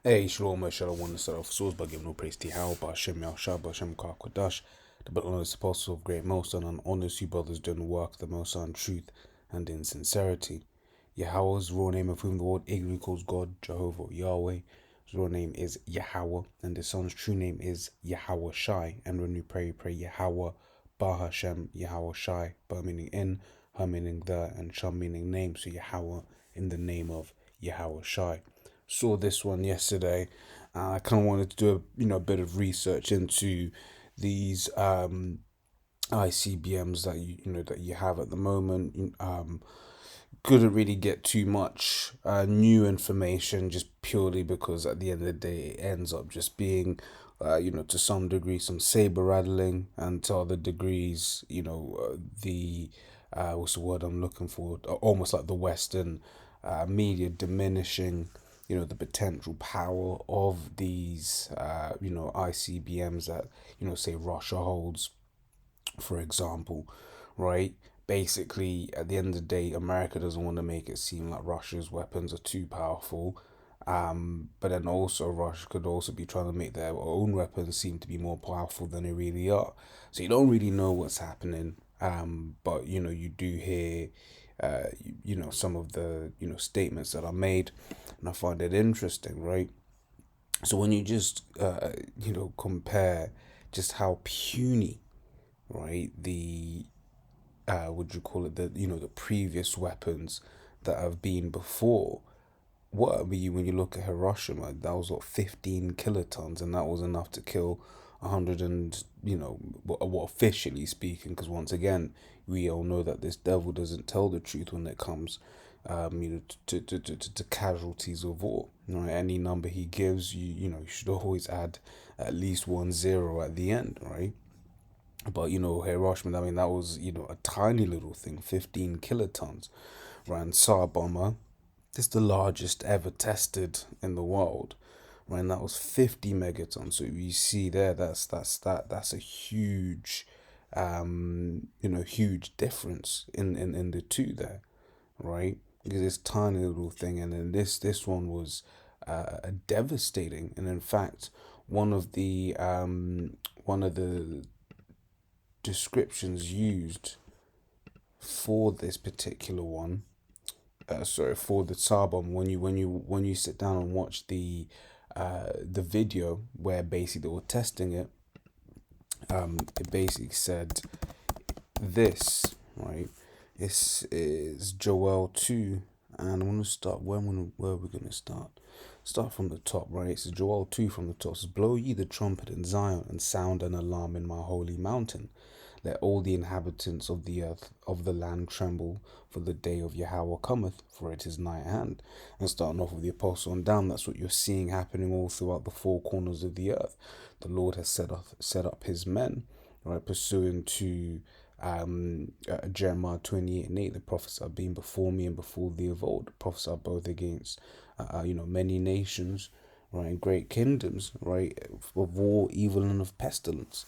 Hey, Shalom, Shalom, one start off souls by giving no praise to How, Bashem, Yahshua, Bashem, Kwadash, the but honest apostle of great most and honest you brothers doing the work of the most in truth and in sincerity. Yahweh's raw name of whom the word Ignorant calls God, Jehovah, Yahweh. His raw name is Yahweh, and the son's true name is Yahweh Shai. And when we pray Yahweh, Ba Hashem, Yahweh Shai, Ba meaning in, Ha meaning the, and Shah meaning name. So Yahweh in the name of Yahweh Shai. Saw this one yesterday. I kind of wanted to do a bit of research into these ICBMs that you have at the moment. Couldn't really get too much new information just purely because at the end of the day it ends up just being to some degree some saber rattling, and to other degrees the what's the word I'm looking for, almost like the Western media diminishing the potential power of these ICBMs that say Russia holds, for example, right? Basically, at the end of the day, America doesn't want to make it seem like Russia's weapons are too powerful. But then also Russia could also be trying to make their own weapons seem to be more powerful than they really are. So you don't really know what's happening. But you do hear, some of the statements that are made, and I find it interesting, right? So when you just compare just how puny, right, the would you call it, the previous weapons that have been before. What I mean, when you look at Hiroshima, that was 15 kilotons, and that was enough to kill 100 and what officially speaking, because once again we all know that this devil doesn't tell the truth when it comes to casualties of war. Any number he gives you should always add at least 10 at the end, right? But Hiroshima, I mean, that was a tiny little thing, 15 kilotons, right? And Tsar bomber, it's the largest ever tested in the world, right? And that was 50 megatons. So you see there, that's a huge, huge difference in the two there, right? Because this tiny little thing, and then this one was devastating. And in fact, one of the descriptions used for this particular one, for the Tsar bomb, when you sit down and watch the video where basically they were testing it, it basically said this, right? This is Joel 2, and I'm gonna start where are we gonna start? Start from the top, right? It says Joel 2 from the top. It says, blow ye the trumpet in Zion, and sound an alarm in my holy mountain. Let all the inhabitants of the earth, of the land, tremble, for the day of Yahweh cometh, for it is nigh at hand. And starting off with the apostle and down, that's what you're seeing happening all throughout the four corners of the earth. The Lord has set up his men, right, pursuant to Jeremiah 28:8. The prophets have been before me and before thee of old. The prophets are both against many nations, right, great kingdoms, right, of war, evil, and of pestilence.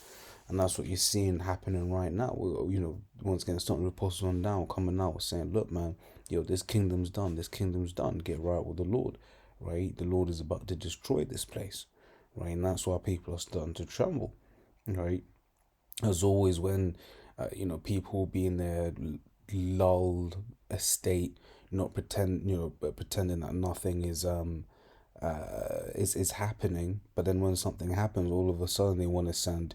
And that's what you're seeing happening right now. Once again, starting with apostles on down, coming out saying, look, man, this kingdom's done. This kingdom's done. Get right with the Lord, right? The Lord is about to destroy this place, right? And that's why people are starting to tremble, right? As always, when people will be in their lulled estate, not pretending that nothing is happening. But then when something happens, all of a sudden they want to send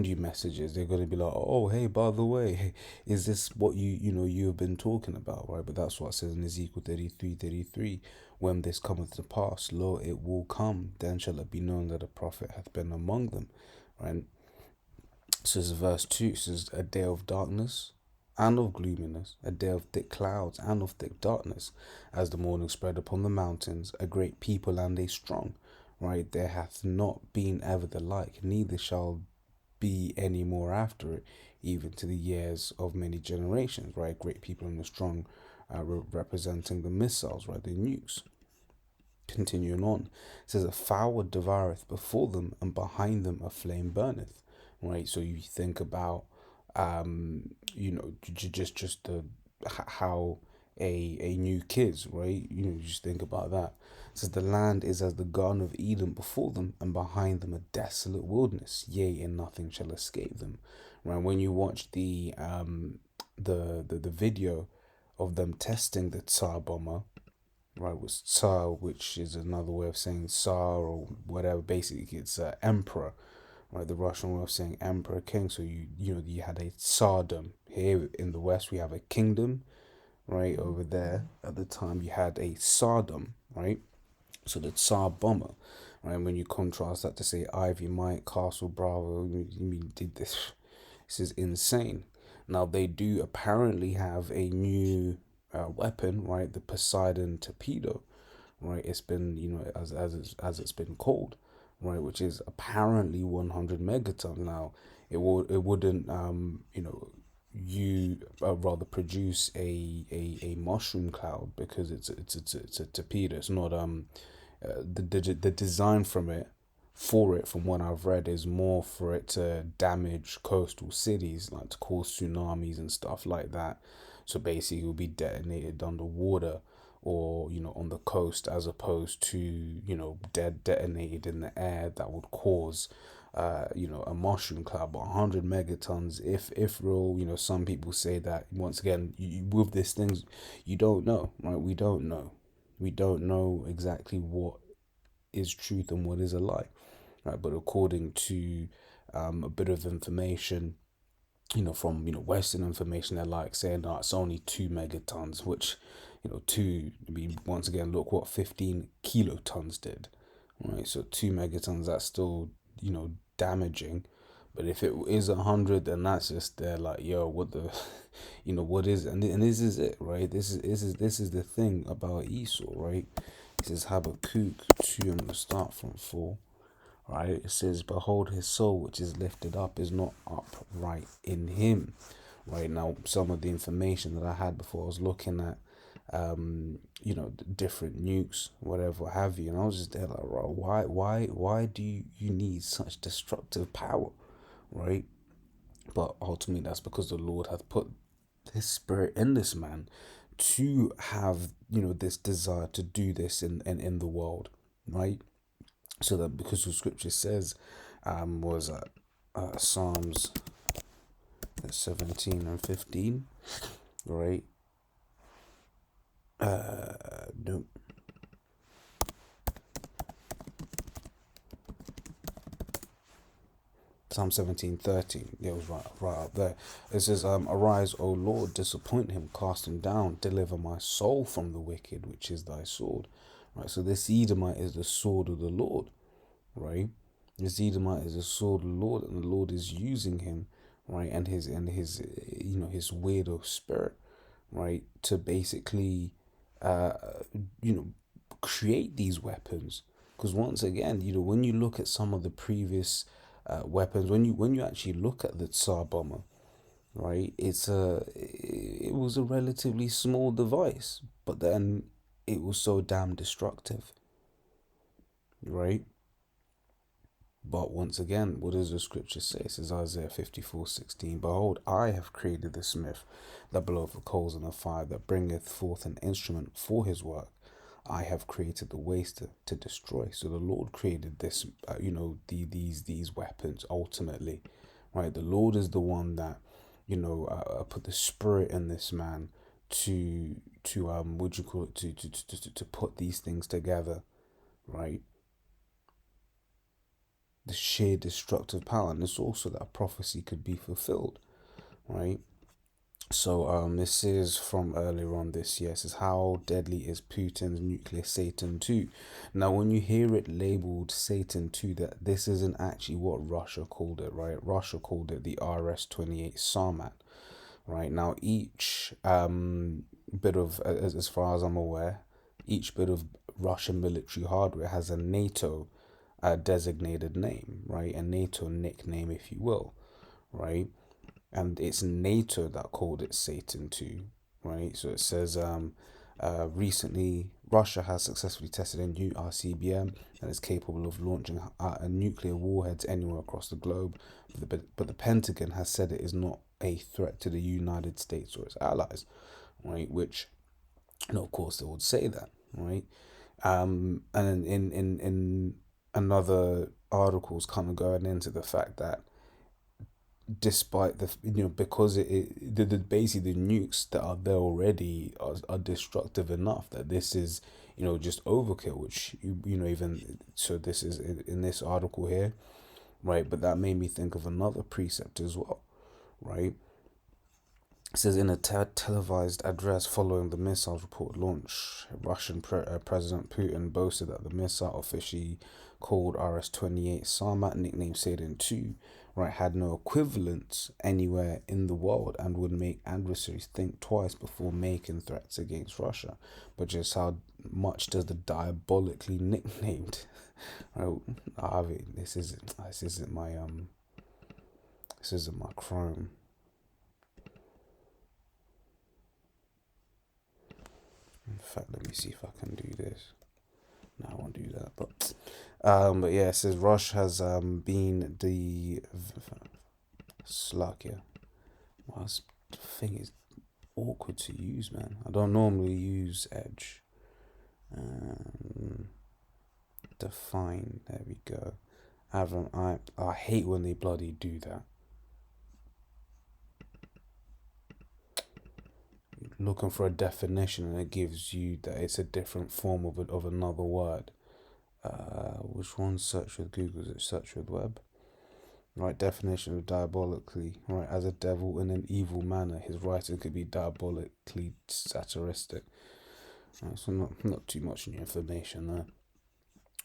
you messages. They're going to be like, oh, hey, by the way, hey, is this what you have been talking about, right? But that's what it says in Ezekiel 33:33. When this cometh to pass, lo, it will come, then shall it be known that a prophet hath been among them, right? So this is verse 2. It says, a day of darkness and of gloominess, a day of thick clouds and of thick darkness, as the morning spread upon the mountains, a great people and a strong, right? There hath not been ever the like, neither shall be any more after it, even to the years of many generations, right? Great people and a strong, representing the missiles, right? The nukes. Continuing on, it says, a fire devoureth before them, and behind them a flame burneth, right? So you think about just the how a new kids, right? Just think about that. It says the land is as the Garden of Eden before them, and behind them a desolate wilderness. Yea, and nothing shall escape them. Right? When you watch the video of them testing the Tsar bomber, right? Was Tsar, which is another way of saying Tsar or whatever. Basically, it's emperor, right? The Russian way of saying emperor, king. So you had a Tsardom. Here in the West, we have a kingdom, right? Over there, at the time, you had a Tsardom, right? So the Tsar bomber, right? When you contrast that to say Ivy Mike, Castle Bravo, you mean did this? This is insane. Now they do apparently have a new weapon, right? The Poseidon torpedo, right? It's been, as it's been called, right? Which is apparently 100 megatons. Now it wouldn't you rather produce a mushroom cloud, because it's a torpedo. It's not the design for it, from what I've read, is more for it to damage coastal cities, like to cause tsunamis and stuff like that. So basically, it will be detonated underwater, or on the coast, as opposed to detonated in the air, that would cause a mushroom cloud. But 100 megatons, if real, some people say that, once again, with these things, you don't know, right? We don't know exactly what is truth and what is a lie, right? But according to a bit of information, from Western information, they're like saying that it's only 2 megatons, which two. I mean, once again, look what 15 kilotons did, right? So 2 megatons, that's still damaging. But if it is 100, then that's just, they're like, yo, what the, what is it? And this is it, right? This is the thing about Esau, right? It says Habakkuk 2. I'm gonna start from 4. Right? It says, behold, his soul which is lifted up is not upright in him. Right? Now, some of the information that I had before, I was looking at different nukes, whatever have you, and I was just there like, why do you need such destructive power, right? But ultimately, that's because the Lord hath put his spirit in this man to have this desire to do this in the world, right? So that, because the scripture says, was Psalms 17 and 15, right? No. Psalm 17:13. Yeah, it was right up there. It says, arise, O Lord, disappoint him, cast him down, deliver my soul from the wicked, which is thy sword. Right. So this Edomite is the sword of the Lord, right? This Edomite is the sword of the Lord, and the Lord is using him, right, and his his weirdo spirit, right, to basically create these weapons. Because once again, when you look at some of the previous weapons, when you actually look at the Tsar bomber, right, it was a relatively small device, but then it was so damn destructive, right? But once again, what does the scripture say? It says Isaiah 54:16, behold, I have created the smith that bloweth the coals in the fire, that bringeth forth an instrument for his work. I have created the waster to destroy. So the Lord created this, these weapons ultimately, right? The Lord is the one that, put the spirit in this man to what you call it, to put these things together, right? The sheer destructive power, and it's also that prophecy could be fulfilled, right? So this is from earlier on this year. It says, how deadly is Putin's nuclear Satan 2? Now, when you hear it labeled Satan 2, that this isn't actually what Russia called it, right? Russia called it the RS-28 Sarmat, right? Now, each bit of, as far as I'm aware, each bit of Russian military hardware has a NATO designated name, right? A NATO nickname, if you will, right? And it's NATO that called it Satan 2, right? So it says, recently Russia has successfully tested a new RCBM that is capable of launching nuclear warheads anywhere across the globe, but the Pentagon has said it is not a threat to the United States or its allies, right? Which And of course, they would say that, right? And in another articles kind of going into the fact that despite the because basically the nukes that are there already are destructive enough that this is just overkill, which even so this is in this article here, right? But that made me think of another precept as well, right? It says in a televised address following the missile's report launch, Russian President Putin boasted that the missile, officially called RS-28 Sarmat, nicknamed Saturn II, right, had no equivalents anywhere in the world and would make adversaries think twice before making threats against Russia. But just how much does the diabolically nicknamed? I mean, this isn't my Chrome. In fact, let me see if I can do this. No, I won't do that. But yeah, it says Rush has been the Slovakia. Well, this thing is awkward to use, man. I don't normally use Edge. Define. There we go. I hate when they bloody do that. Looking for a definition and it gives you that it's a different form of another word. Which one? Search with Google? Is it search with web? Right, definition of diabolically. Right, as a devil in an evil manner, his writing could be diabolically satiristic. Right, so not too much new information there.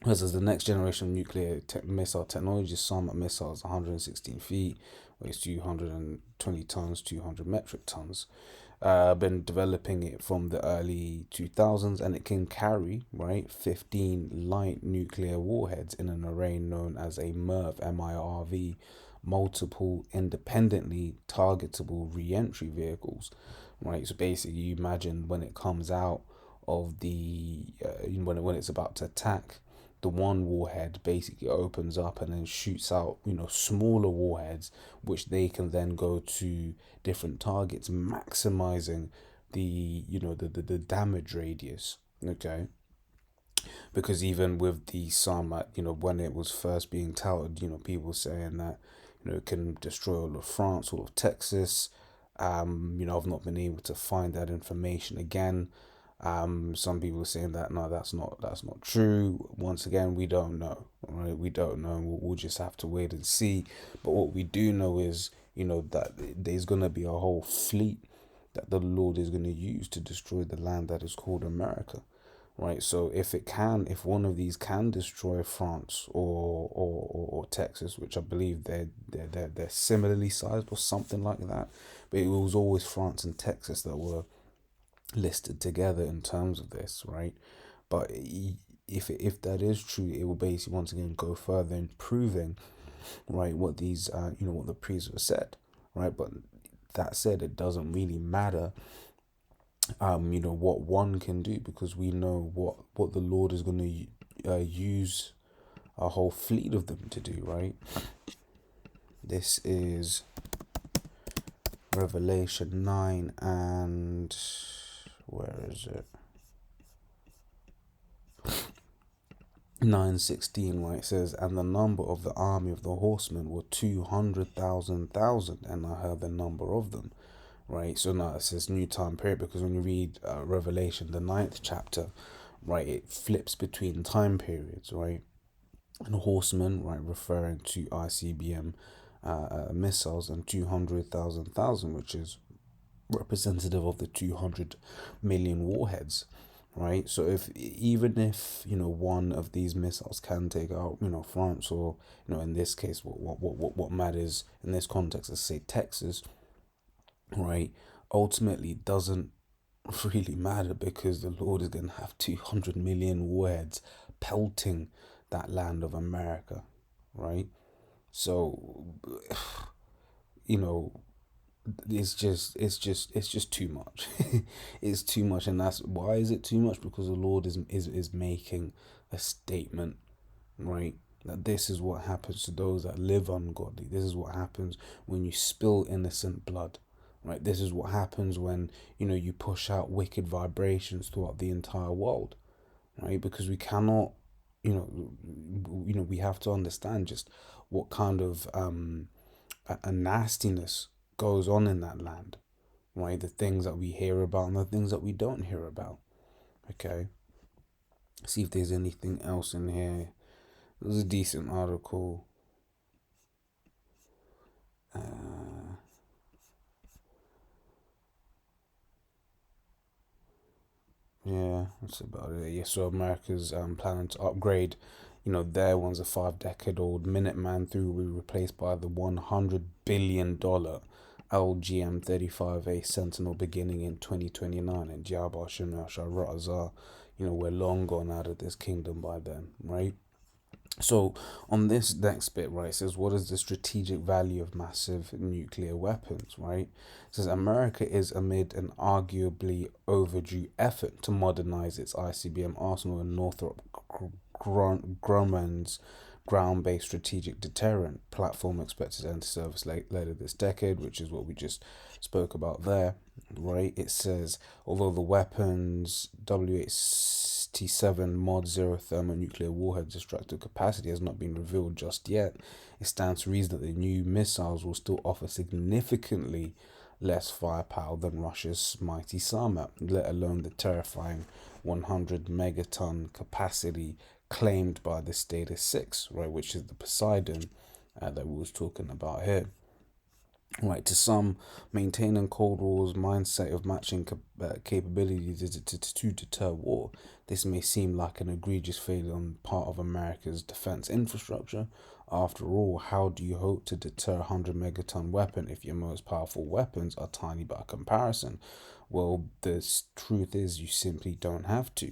As the next generation of nuclear missile technology, Sarmat missile is 116 feet, weighs 220 tons, 200 metric tons. Been developing it from the early 2000s, and it can carry, right, 15 light nuclear warheads in an array known as a MIRV, multiple independently targetable re-entry vehicles, right? So basically, you imagine when it comes out of the when it's about to attack, the one warhead basically opens up and then shoots out smaller warheads, which they can then go to different targets, maximizing the damage radius. Okay, because even with the Sarmat, when it was first being touted, people saying that it can destroy all of France, all of Texas. I've not been able to find that information again. Some people are saying that no, that's not true. Once again, we don't know, right? We don't know. We'll just have to wait and see. But what we do know is, that there's gonna be a whole fleet that the Lord is gonna use to destroy the land that is called America, right? So if one of these can destroy France or Texas, which I believe they're similarly sized or something like that, but it was always France and Texas that were listed together in terms of this, right? But if that is true, it will basically once again go further in proving, right, what these what the priests have said, right? But that said, it doesn't really matter, what one can do, because we know what the Lord is going to use a whole fleet of them to do, right? This is Revelation 9 and where is it? 9:16, right? It says, and the number of the army of the horsemen were 200,000, and I heard the number of them, right? So now it says new time period, because when you read Revelation, the 9th chapter, right, it flips between time periods, right? And horsemen, right, referring to ICBM missiles, and 200,000, which is representative of the 200 million warheads, right? So even if one of these missiles can take out France, or in this case what matters in this context is, say, Texas, right? Ultimately it doesn't really matter, because the Lord is going to have 200 million warheads pelting that land of America, right? So you know it's just too much. It's too much, and that's why is it too much, because the Lord is making a statement, right? That this is what happens to those that live ungodly. This is what happens when you spill innocent blood, right? This is what happens when, you push out wicked vibrations throughout the entire world, right? Because we cannot, we have to understand just what kind of a nastiness goes on in that land, right? The things that we hear about and the things that we don't hear about. Okay. See if there's anything else in here. It was a decent article. Yeah, that's about it. Yeah, so America's planning to upgrade, their one's a 5-decade-old Minuteman III will be replaced by the $100 billion LGM-35A Sentinel beginning in 2029. And Jabba Shemya, we're long gone out of this kingdom by then, right? So on this next bit, right, it says, what is the strategic value of massive nuclear weapons, right? It says America is amid an arguably overdue effort to modernize its ICBM arsenal, and Northrop Grumman's ground-based strategic deterrent platform expected to enter service later this decade, which is what we just spoke about there, right? It says, although the weapons WH-7 Mod 0 thermonuclear warhead destructive capacity has not been revealed just yet, it stands to reason that the new missiles will still offer significantly less firepower than Russia's mighty Sarmat, let alone the terrifying 100 megaton capacity claimed by the Status 6, right, which is the Poseidon that we was talking about here. Right, to some, maintaining Cold War's mindset of matching capability to deter war, this may seem like an egregious failure on part of America's defense infrastructure. After all, how do you hope to deter a 100 megaton weapon if your most powerful weapons are tiny by comparison? Well, the truth is you simply don't have to.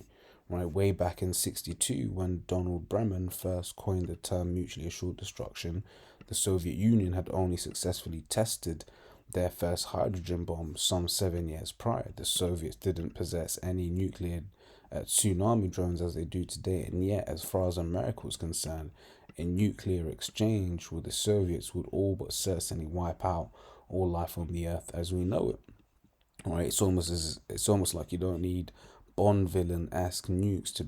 Right, way back in '62, when Donald Bremen first coined the term mutually assured destruction, the Soviet Union had only successfully tested their first hydrogen bomb some 7 years prior. The Soviets didn't possess any nuclear tsunami drones as they do today, and yet, as far as America was concerned, a nuclear exchange with the Soviets would all but certainly wipe out all life on the earth as we know it. Right? It's almost like you don't need Bond villain-esque nukes to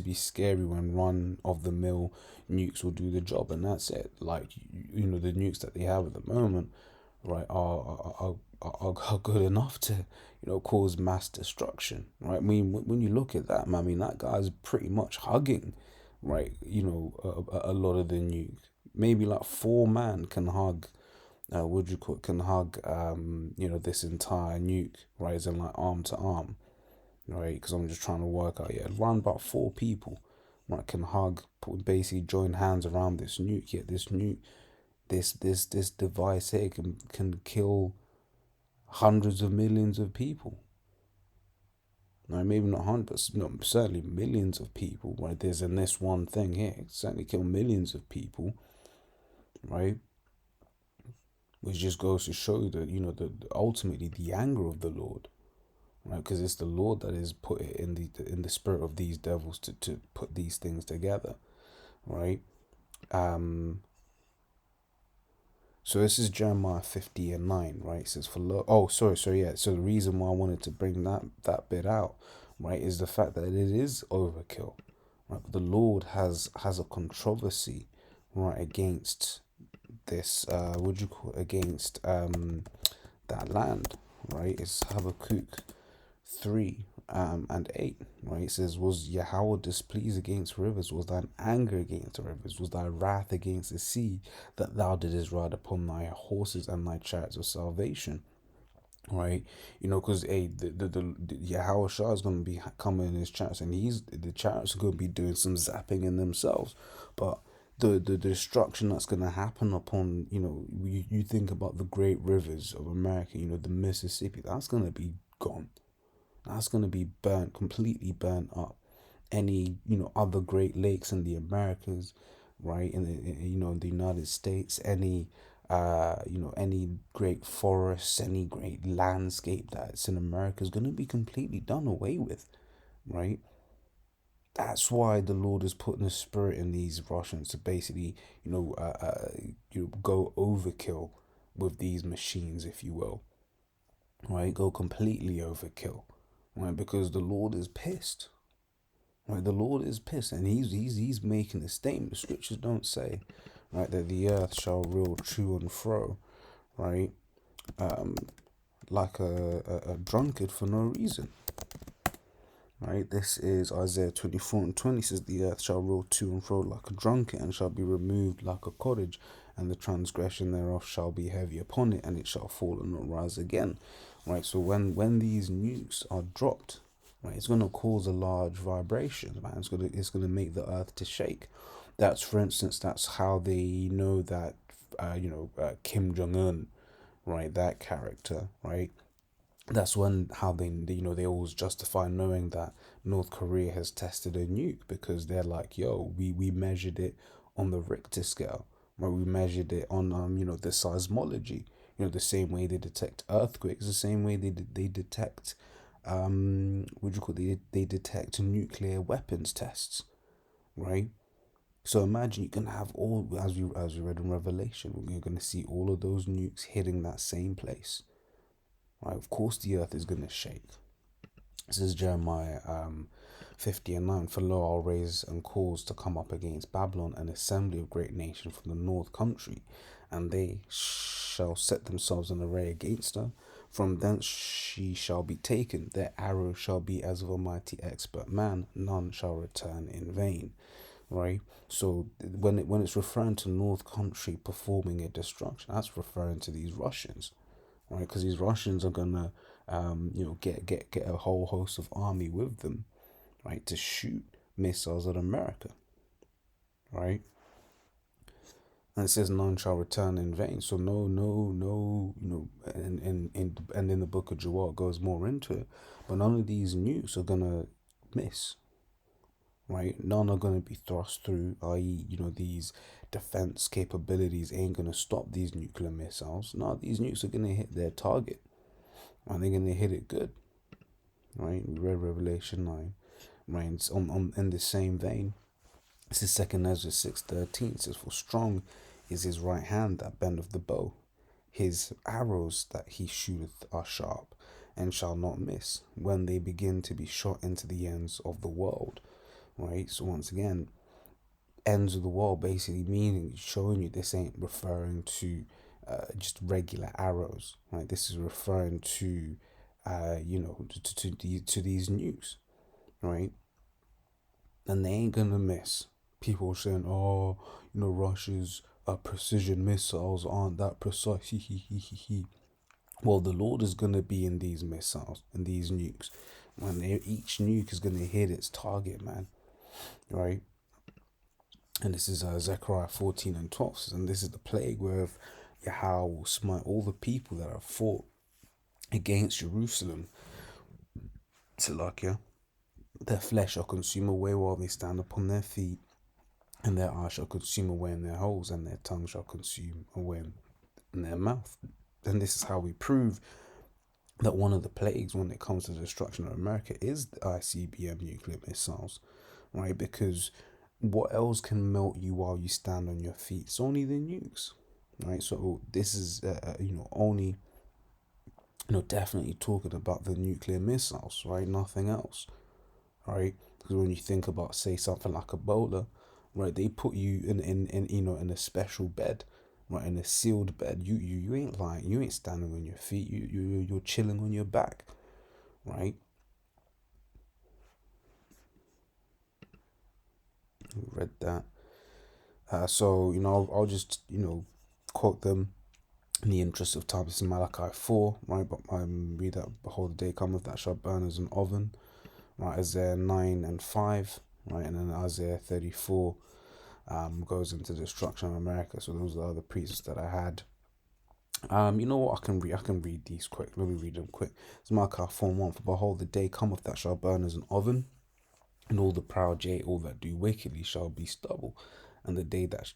be scary when run of the mill nukes will do the job, and that's it. Like, the nukes that they have at the moment, right, are good enough to cause mass destruction, right? I mean, when you look at that, man, I mean, that guy's pretty much hugging, right, a lot of the nukes. Maybe like 4 man can hug, what do you call it, can hug this entire nuke, right, as in like arm to arm, right? Because I'm just trying to work out, yeah, around about 4 people, right, can hug, basically join hands around this nuke. Yet this nuke, this device here can kill hundreds of millions of people. No, maybe not hundreds, but no, certainly millions of people, right? There's in this one thing here, it certainly kill millions of people, right? Which just goes to show that ultimately the anger of the Lord, right? Because it's the Lord that is put it in the spirit of these devils to put these things together, right? So this is Jeremiah 50:9, right? It says, oh, sorry, yeah. So the reason why I wanted to bring that bit out, right, is the fact that it is overkill, right? But the Lord has a controversy, right, against this. What do you call it? Against that land, right? It's Habakkuk 3:8, right? It says, was Yahweh displeased against rivers? Was thine anger against the rivers? Was thy wrath against the sea, that thou didst ride upon thy horses and thy chariots of salvation? Right, because the Yahweh Shah is going to be coming in his chariots, and the chariots are going to be doing some zapping in themselves, but the destruction that's going to happen upon, you think about the great rivers of America, the Mississippi, that's going to be gone. That's going to be burnt, completely burnt up. Any, other Great Lakes in the Americas, right? In the United States, any great forests, any great landscape that's in America is going to be completely done away with, right? That's why the Lord is putting a spirit in these Russians to basically, go overkill with these machines, if you will. right? Go completely overkill, right? Because the Lord is pissed. Right, the Lord is pissed, and he's making a statement. The scriptures don't say, right, that the earth shall reel to and fro, right, like a drunkard for no reason. Right, this is Isaiah 24:20 says, the earth shall roll to and fro like a drunkard, and shall be removed like a cottage, and the transgression thereof shall be heavy upon it, and it shall fall and not rise again. Right, so when these nukes are dropped, right, it's going to cause a large vibration, man. It's gonna make the earth to shake. That's, for instance, that's how they know that Kim Jong Un, right, that character, right, that's when how they always justify knowing that North Korea has tested a nuke, because they're like, yo, we measured it on the Richter scale, where we measured it on the seismology, the same way they detect earthquakes, the same way they detect what do you call it? They detect nuclear weapons tests, right? So imagine you can have all, as we read in Revelation, you're going to see all of those nukes hitting that same place. Right, of course, the earth is going to shake. This is Jeremiah 50:9. For lo, I'll raise and cause to come up against Babylon an assembly of great nations from the north country, and they shall set themselves in array against her. From thence she shall be taken. Their arrow shall be as of a mighty expert man. None shall return in vain. Right. So when it's referring to North Country performing a destruction, that's referring to these Russians, right? Because these Russians are gonna, get a whole host of army with them, right, to shoot missiles at America, right? And it says none shall return in vain. So no, no, no, and in the book of Joel it goes more into it, but none of these nukes are gonna miss, right? None are gonna be thrust through, i.e., these defense capabilities ain't gonna stop these nuclear missiles. No, these nukes are gonna hit their target, and they're gonna hit it good, right? We read Revelation 9, right? It's on in the same vein. This is 2 Ezra 6:13. It says, for strong is his right hand that bendeth the bow. His arrows that he shooteth are sharp, and shall not miss, when they begin to be shot into the ends of the world. Right? So once again, ends of the world basically meaning, showing you this ain't referring to just regular arrows, right? This is referring to to these nukes, right? And they ain't gonna miss. People are saying, oh, Russia's precision missiles aren't that precise. Well, the Lord is gonna be in these missiles and these nukes, and each nuke is gonna hit its target, man, right? And this is Zechariah 14:12, and this is the plague whereof Yahweh will smite all the people that have fought against Jerusalem. Salakia. Their flesh shall consume away while they stand upon their feet, and their eyes shall consume away in their holes, and their tongue shall consume away in their mouth. And this is how we prove that one of the plagues when it comes to the destruction of America is the ICBM nuclear missiles, right? Because what else can melt you while you stand on your feet? It's only the nukes, right? So this is, only, definitely talking about the nuclear missiles, right? Nothing else, right? Because when you think about, say, something like Ebola, right, they put you in a special bed, right, in a sealed bed. You ain't lying. You ain't standing on your feet. You're chilling on your back, right? We read that. So I'll just quote them in the interest of time. This is Malachi 4, right? But read that, behold, the day cometh that shall burn as an oven, right? Isaiah 9:5, right? And then Isaiah 34 goes into destruction of America. So those are the other precepts that I had. You know what? I can read these quick. Let me read them quick. It's Malachi 4:1. For behold, the day cometh that shall burn as an oven, and all the proud, yea, all that do wickedly shall be stubble, and the day that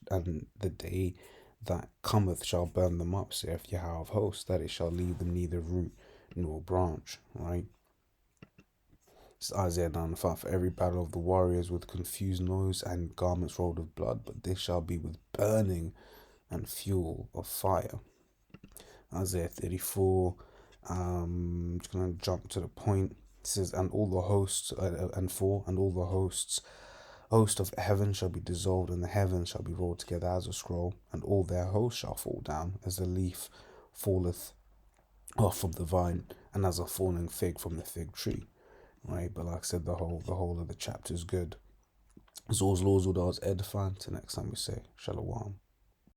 cometh shall burn them up, saith Yahweh of hosts, that it shall leave them neither root nor branch. Right? It's Isaiah 9:5. For every battle of the warriors with confused noise and garments rolled of blood, but this shall be with burning and fuel of fire. Isaiah 34 Just gonna jump to the point. It says, and all the hosts, and all the host of heaven shall be dissolved, and the heavens shall be rolled together as a scroll, and all their hosts shall fall down, as the leaf falleth off from the vine, and as a falling fig from the fig tree. Right, but like I said, the whole of the chapter is good. Zo's laws all edifying. Till next time we say Shalom.